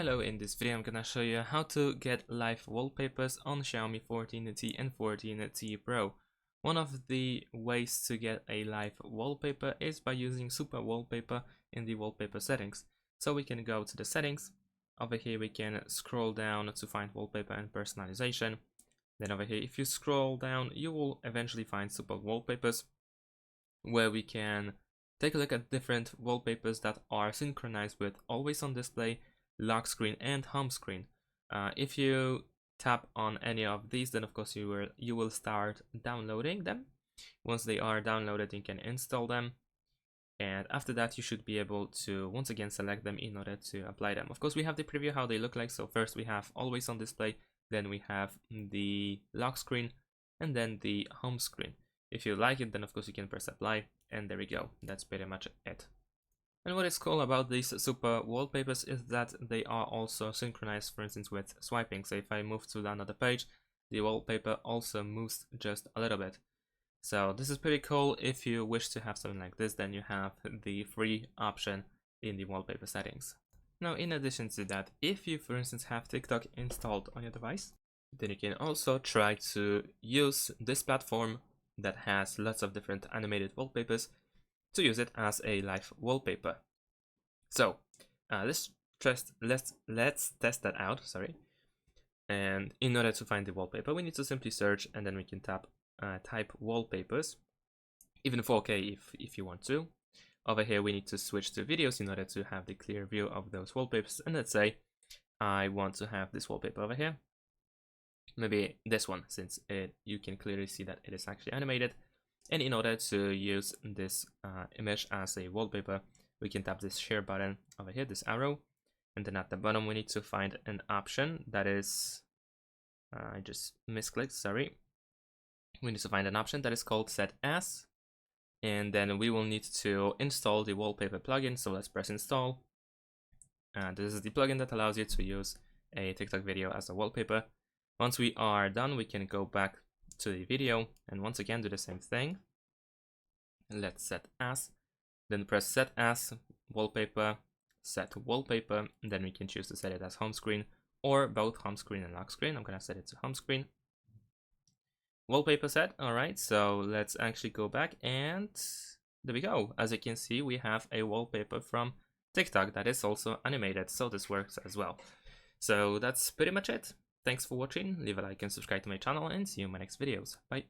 Hello, in this video I'm gonna show you how to get live wallpapers on Xiaomi 14T and 14T Pro. One of the ways to get a live wallpaper is by using Super Wallpaper in the wallpaper settings. So we can go to the settings. Over here we can scroll down to find wallpaper and personalization. Then over here, if you scroll down, you will eventually find Super Wallpapers, where we can take a look at different wallpapers that are synchronized with always on display, lock screen and home screen. If you tap on any of these, then of course you will start downloading them. Once they are downloaded, you can install them, and after that you should be able to once again select them in order to apply them. Of course, we have the preview how they look like. So first we have always on display, then we have the lock screen, and then the home screen. If you like it, then of course you can press apply, and there we go. That's pretty much it. And what is cool about these super wallpapers is that they are also synchronized, for instance, with swiping. So if I move to another page, the wallpaper also moves just a little bit. So this is pretty cool. If you wish to have something like this, then you have the free option in the wallpaper settings. Now, in addition to that, if you, for instance, have TikTok installed on your device, then you can also try to use this platform that has lots of different animated wallpapers to use it as a live wallpaper. So let's test that out. Sorry. And in order to find the wallpaper, we need to simply search, and then we can type wallpapers, even 4K if you want to. Over here, we need to switch to videos in order to have the clear view of those wallpapers. And let's say I want to have this wallpaper over here. Maybe this one, since you can clearly see that it is actually animated. And in order to use this image as a wallpaper, we can tap this share button over here, this arrow. And then at the bottom, we need to find an option that is, I just misclicked, sorry. We need to find an option that is called set as. And then we will need to install the wallpaper plugin. So let's press install. This is the plugin that allows you to use a TikTok video as a wallpaper. Once we are done, we can go back to the video and once again do the same thing. Let's set as, then press set as wallpaper, set wallpaper, and then we can choose to set it as home screen or both home screen and lock screen. I'm gonna set it to home screen. Wallpaper set. All right, so let's actually go back, and there we go. As you can see, we have a wallpaper from TikTok that is also animated, so this works as well. So that's pretty much it. Thanks for watching, leave a like and subscribe to my channel, and see you in my next videos. Bye.